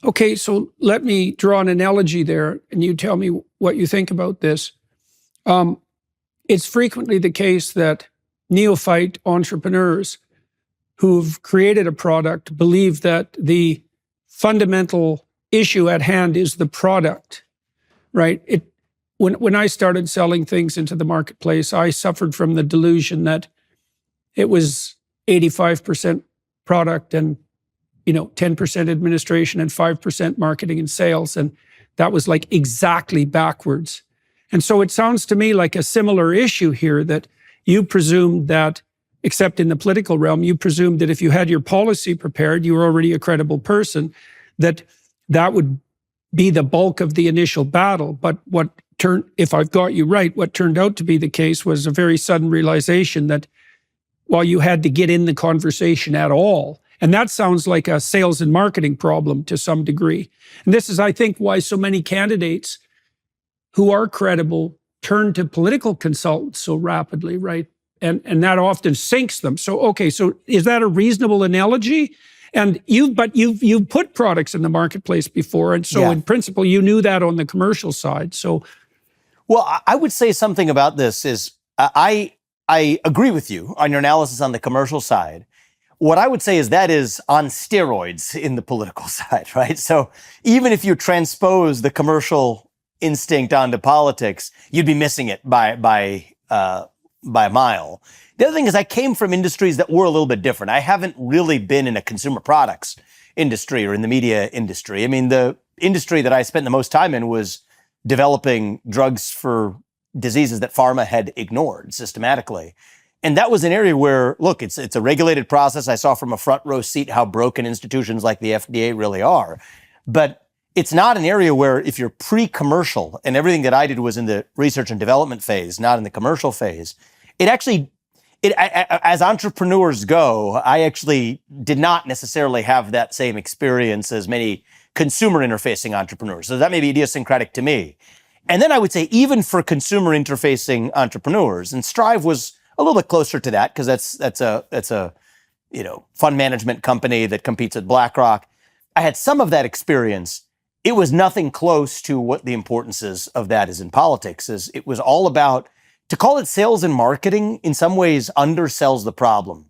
Okay, so let me draw an analogy there, and you tell me what you think about this. It's frequently the case that neophyte entrepreneurs who've created a product believe that the fundamental issue at hand is the product, right? When I started selling things into the marketplace, I suffered from the delusion that it was 85% product and 10% administration and 5% marketing and sales. And that was like exactly backwards. And so it sounds to me like a similar issue here, that you presumed that, except in the political realm, you presumed that if you had your policy prepared, you were already a credible person, that would be the bulk of the initial battle. But if I've got you right, what turned out to be the case was a very sudden realization that while you had to get in the conversation at all, and that sounds like a sales and marketing problem to some degree. And this is, I think, why so many candidates who are credible turn to political consultants so rapidly, right? And that often sinks them. So, okay, so is that a reasonable analogy? And you've put products in the marketplace before, and so in principle, you knew that on the commercial side. So, well, I would say something about this is I agree with you on your analysis on the commercial side. What I would say is that is on steroids in the political side, right? So even if you transpose the commercial instinct onto politics, you'd be missing it by a mile. The other thing is I came from industries that were a little bit different. I haven't really been in a consumer products industry or in the media industry. I mean, the industry that I spent the most time in was developing drugs for diseases that pharma had ignored systematically. And that was an area where, look, it's a regulated process. I saw from a front row seat how broken institutions like the FDA really are. But it's not an area where if you're pre-commercial, and everything that I did was in the research and development phase, not in the commercial phase, as entrepreneurs go, I actually did not necessarily have that same experience as many consumer interfacing entrepreneurs. So that may be idiosyncratic to me. And then I would say even for consumer interfacing entrepreneurs, and Strive was a little bit closer to that because that's a fund management company that competes with BlackRock. I had some of that experience. It was nothing close to what the importance of that is in politics. It was all about, to call it sales and marketing in some ways undersells the problem.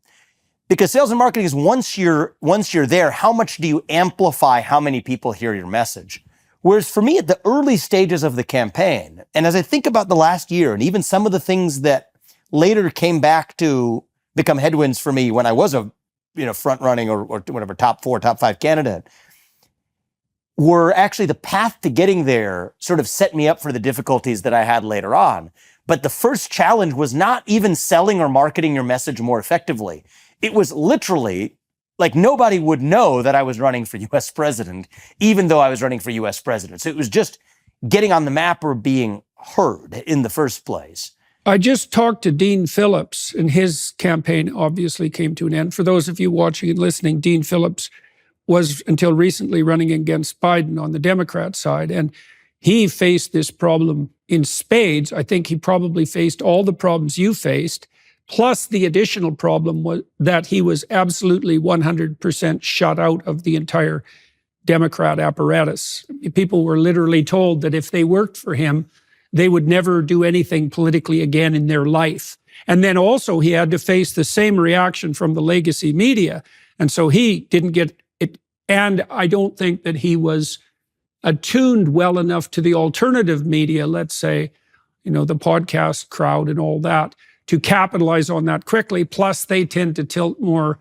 Because sales and marketing is once you're there, how much do you amplify how many people hear your message? Whereas for me at the early stages of the campaign, and as I think about the last year and even some of the things that later came back to become headwinds for me when I was a front running or whatever top 4, top 5 candidate, were actually the path to getting there sort of set me up for the difficulties that I had later on. But the first challenge was not even selling or marketing your message more effectively. It was literally like nobody would know that I was running for US president, even though I was running for US president. So it was just getting on the map or being heard in the first place. I just talked to Dean Phillips, and his campaign obviously came to an end. For those of you watching and listening, Dean Phillips was until recently running against Biden on the Democrat side, and he faced this problem in spades. I think he probably faced all the problems you faced, plus the additional problem was that he was absolutely 100% shut out of the entire Democrat apparatus. People were literally told that if they worked for him, they would never do anything politically again in their life. And then also he had to face the same reaction from the legacy media. And so he didn't get it. And I don't think that he was attuned well enough to the alternative media, let's say, the podcast crowd and all that, to capitalize on that quickly. Plus they tend to tilt more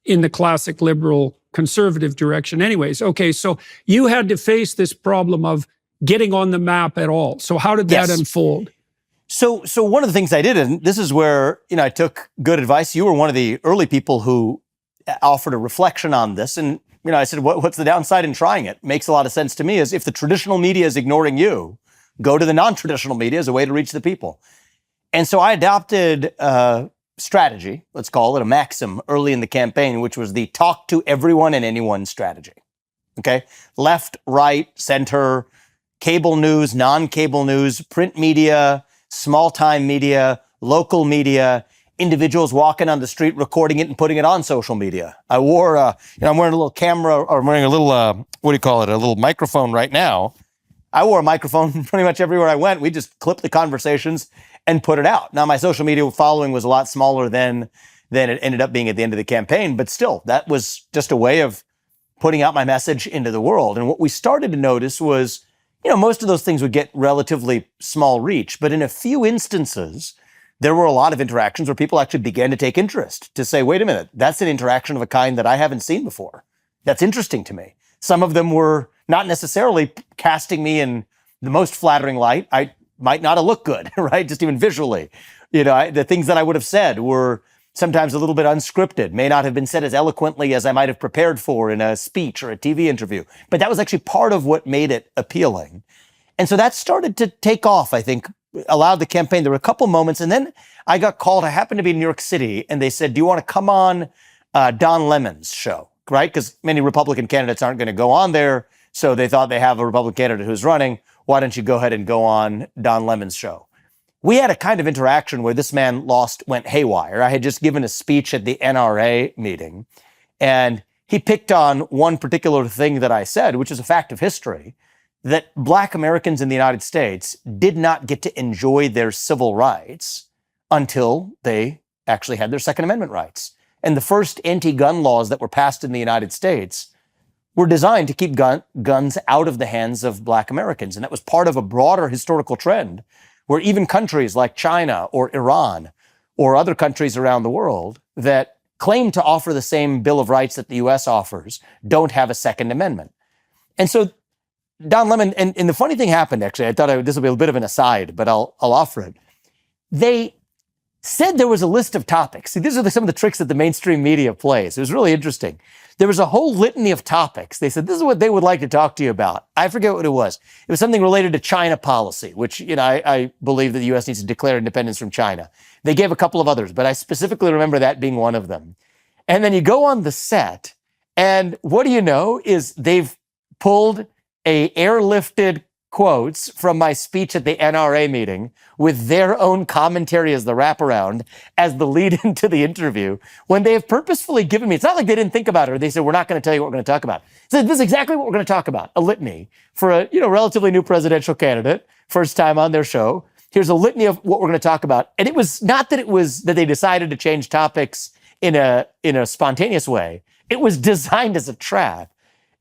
in the classic liberal conservative direction anyways. Okay, so you had to face this problem of getting on the map at all. So how did that unfold? So one of the things I did, and this is where, I took good advice. You were one of the early people who offered a reflection on this. And, I said, what's the downside in trying it? Makes a lot of sense to me is if the traditional media is ignoring you, go to the non-traditional media as a way to reach the people. And so I adopted a strategy, let's call it a maxim early in the campaign, which was the talk to everyone and anyone strategy. Okay. Left, right, center, cable news, non-cable news, print media, small-time media, local media, individuals walking on the street, recording it and putting it on social media. I wore, I'm wearing a little camera, or I'm wearing a little, a little microphone right now. I wore a microphone pretty much everywhere I went. We just clipped the conversations and put it out. Now, my social media following was a lot smaller than it ended up being at the end of the campaign, but still, that was just a way of putting out my message into the world. And what we started to notice was, most of those things would get relatively small reach, but in a few instances, there were a lot of interactions where people actually began to take interest, to say, wait a minute, that's an interaction of a kind that I haven't seen before. That's interesting to me. Some of them were not necessarily casting me in the most flattering light. I might not have looked good, right? Just even visually. The things that I would have said were sometimes a little bit unscripted, may not have been said as eloquently as I might have prepared for in a speech or a TV interview. But that was actually part of what made it appealing. And so that started to take off, I think, allowed the campaign. There were a couple moments, and then I got called. I happened to be in New York City, and they said, do you want to come on Don Lemon's show, right? Because many Republican candidates aren't going to go on there, so they thought they have a Republican candidate who's running. Why don't you go ahead and go on Don Lemon's show? We had a kind of interaction where this man went haywire. I had just given a speech at the NRA meeting, and he picked on one particular thing that I said, which is a fact of history, that Black Americans in the United States did not get to enjoy their civil rights until they actually had their Second Amendment rights. And the first anti-gun laws that were passed in the United States were designed to keep guns out of the hands of Black Americans. And that was part of a broader historical trend where even countries like China or Iran or other countries around the world that claim to offer the same Bill of Rights that the U.S. offers don't have a Second Amendment. And so Don Lemon, and the funny thing happened, actually, I thought this would be a bit of an aside, but I'll offer it. They said there was a list of topics. See, these are some of the tricks that the mainstream media plays. It was really interesting. There was a whole litany of topics. They said, this is what they would like to talk to you about. I forget what it was. It was something related to China policy, which, I believe that the U.S. needs to declare independence from China. They gave a couple of others, but I specifically remember that being one of them. And then you go on the set, and what do you know is they've pulled airlifted quotes from my speech at the NRA meeting with their own commentary as the wraparound, as the lead into the interview, when they have purposefully given me, it's not like they didn't think about it or they said, we're not going to tell you what we're going to talk about. So this is exactly what we're going to talk about, a litany for a relatively new presidential candidate, first time on their show. Here's a litany of what we're going to talk about. And it was not that that they decided to change topics in a spontaneous way. It was designed as a trap.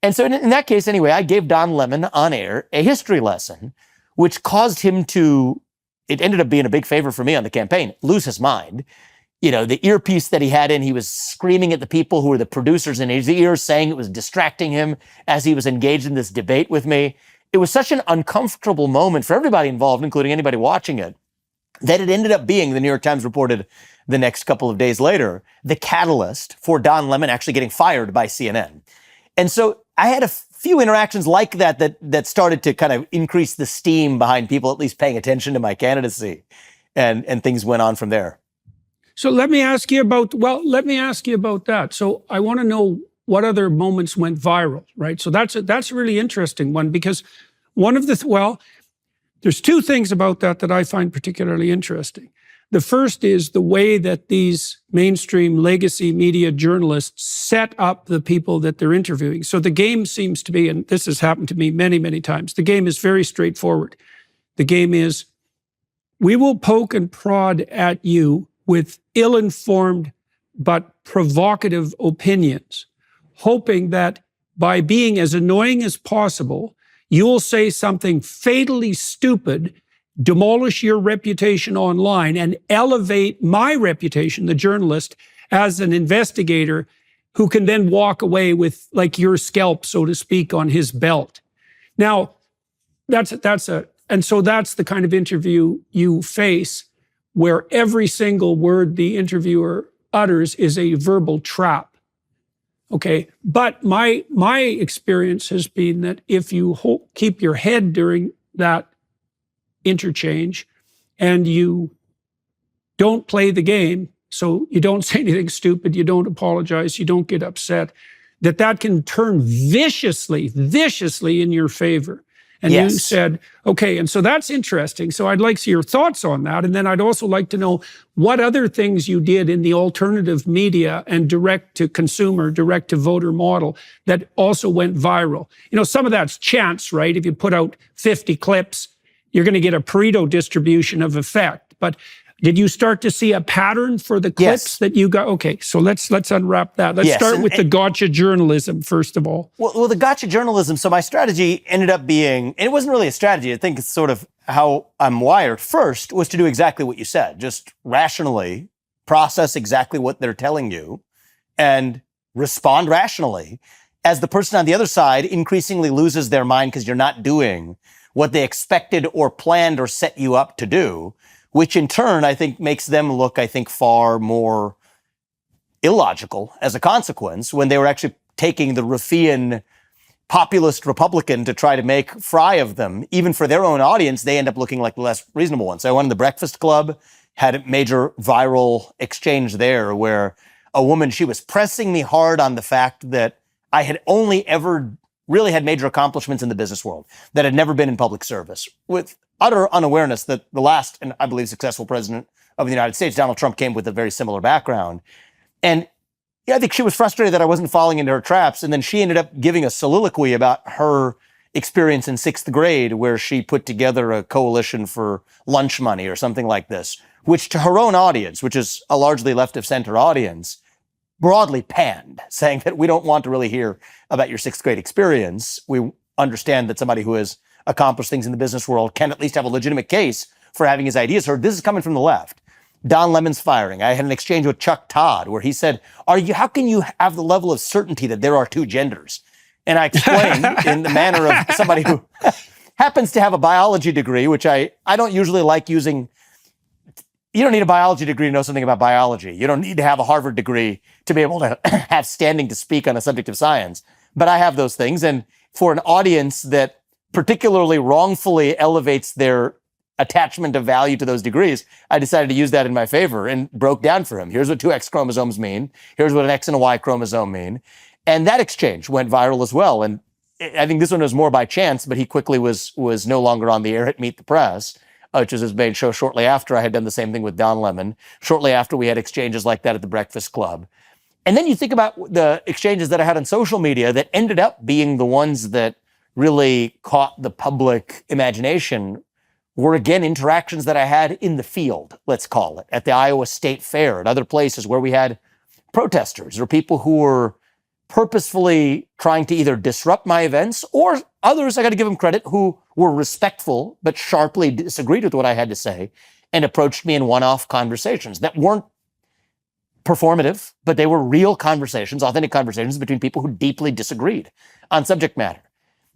And so in that case, anyway, I gave Don Lemon on air a history lesson, which caused him to, it ended up being a big favor for me on the campaign, lose his mind. The earpiece that he had in, he was screaming at the people who were the producers in his ears, saying it was distracting him as he was engaged in this debate with me. It was such an uncomfortable moment for everybody involved, including anybody watching it, that it ended up being, the New York Times reported the next couple of days later, the catalyst for Don Lemon actually getting fired by CNN. And so I had a few interactions like that started to kind of increase the steam behind people at least paying attention to my candidacy, and things went on from there. So let me ask you about that. So I want to know what other moments went viral, right? So that's a really interesting one, because there's two things about that I find particularly interesting. The first is the way that these mainstream legacy media journalists set up the people that they're interviewing. So the game seems to be, and this has happened to me many, many times, the game is very straightforward. The game is, we will poke and prod at you with ill-informed but provocative opinions, hoping that by being as annoying as possible, you'll say something fatally stupid, demolish your reputation online, and elevate my reputation, the journalist, as an investigator who can then walk away with like your scalp, so to speak, on his belt. Now, that's the kind of interview you face where every single word the interviewer utters is a verbal trap. Okay, but my experience has been that if you keep your head during that interchange and you don't play the game, so you don't say anything stupid, you don't apologize, you don't get upset, that can turn viciously in your favor. And you Yes. said, okay, and so that's interesting. So I'd like to see your thoughts on that. And then I'd also like to know what other things you did in the alternative media and direct to consumer, direct to voter model that also went viral. Some of that's chance, right? If you put out 50 clips, you're going to get a Pareto distribution of effect. But did you start to see a pattern for the clips that you got? Okay, so let's unwrap that. Let's start with the gotcha journalism, first of all. Well, the gotcha journalism, so my strategy ended up being, and it wasn't really a strategy, I think it's sort of how I'm wired. First was to do exactly what you said, just rationally process exactly what they're telling you and respond rationally as the person on the other side increasingly loses their mind because you're not doing what they expected or planned or set you up to do, which in turn, I think, makes them look, far more illogical as a consequence when they were actually taking the ruffian populist Republican to try to make fry of them. Even for their own audience, they end up looking like the less reasonable ones. So I went in the Breakfast Club, had a major viral exchange there where a woman, she was pressing me hard on the fact that I had only ever really had major accomplishments in the business world, that had never been in public service, with utter unawareness that the last, and I believe, successful president of the United States, Donald Trump, came with a very similar background. And I think she was frustrated that I wasn't falling into her traps. And then she ended up giving a soliloquy about her experience in 6th grade, where she put together a coalition for lunch money or something like this, which to her own audience, which is a largely left of center audience, broadly panned, saying that we don't want to really hear about your 6th grade experience. We understand that somebody who has accomplished things in the business world can at least have a legitimate case for having his ideas heard. This is coming from the left. Don Lemon's firing. I had an exchange with Chuck Todd where he said, how can you have the level of certainty that there are 2 genders? And I explained in the manner of somebody who happens to have a biology degree, which I don't usually like using. You don't need a biology degree to know something about biology. You don't need to have a Harvard degree to be able to have standing to speak on a subject of science. But I have those things. And for an audience that particularly wrongfully elevates their attachment of value to those degrees, I decided to use that in my favor and broke down for him. Here's what 2 X chromosomes mean. Here's what an X and a Y chromosome mean. And that exchange went viral as well. And I think this one was more by chance, but he quickly was no longer on the air at Meet the Press, which was his main show shortly after I had done the same thing with Don Lemon, shortly after we had exchanges like that at the Breakfast Club. And then you think about the exchanges that I had on social media that ended up being the ones that really caught the public imagination were, again, interactions that I had in the field, let's call it, at the Iowa State Fair and other places where we had protesters or people who were purposefully trying to either disrupt my events, or others, I got to give them credit, who were respectful but sharply disagreed with what I had to say and approached me in one-off conversations that weren't performative, but they were real conversations, authentic conversations between people who deeply disagreed on subject matter.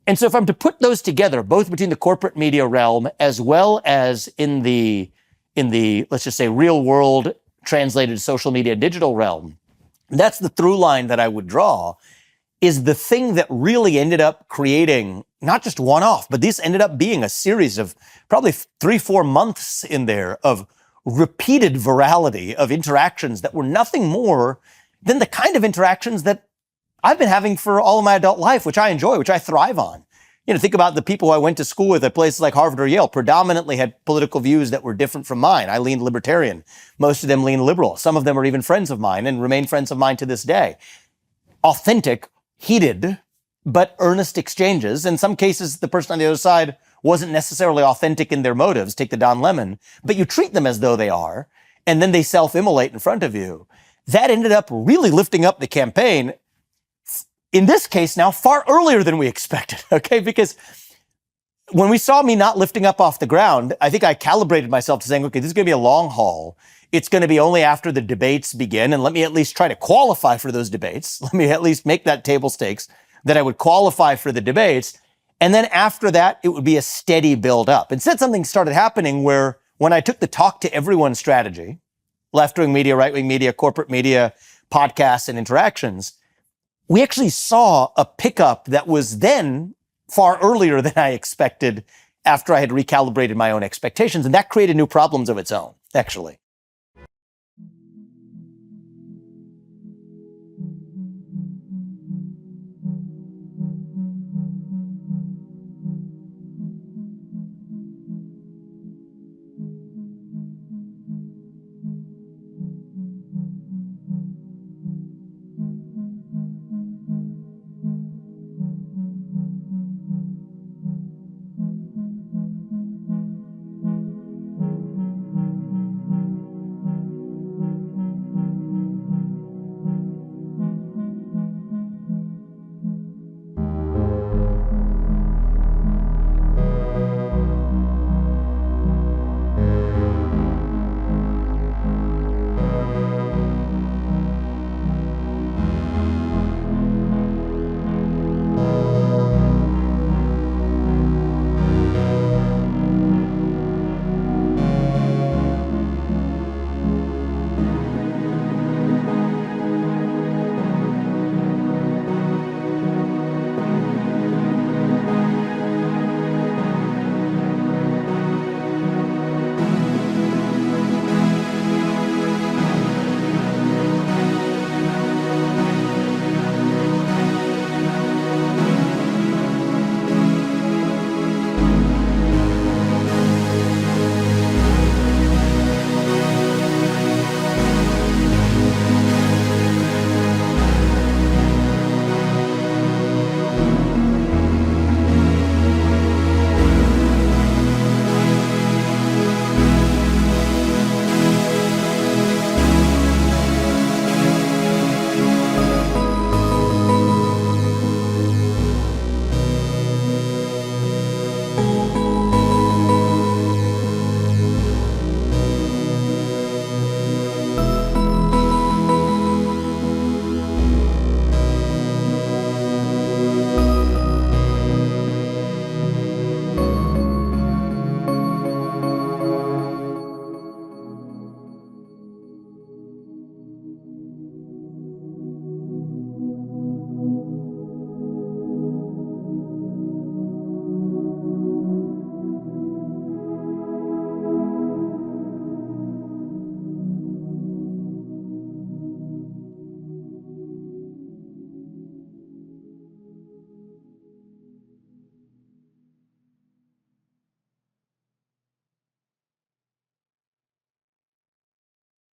And so if I'm to put those together, both between the corporate media realm as well as in the let's just say real world translated social media digital realm, that's the through line that I would draw, is the thing that really ended up creating not just one-off, but this ended up being a series of probably 3-4 months in there of repeated virality of interactions that were nothing more than the kind of interactions that I've been having for all of my adult life, which I enjoy, which I thrive on. Think about the people I went to school with at places like Harvard or Yale, predominantly had political views that were different from mine. I leaned libertarian. Most of them leaned liberal. Some of them are even friends of mine and remain friends of mine to this day. Authentic, heated, but earnest exchanges. In some cases, the person on the other side wasn't necessarily authentic in their motives. Take the Don Lemon, but you treat them as though they are, and then they self-immolate in front of you. That ended up really lifting up the campaign. In this case now, far earlier than we expected, okay? Because when we saw me not lifting up off the ground, I think I calibrated myself to saying, okay, this is going to be a long haul. It's going to be only after the debates begin, and let me at least try to qualify for those debates. Let me at least make that table stakes that I would qualify for the debates. And then after that, it would be a steady build up. Instead, something started happening where when I took the talk to everyone strategy, left-wing media, right-wing media, corporate media, podcasts, and interactions, we actually saw a pickup that was then far earlier than I expected after I had recalibrated my own expectations. And that created new problems of its own, actually.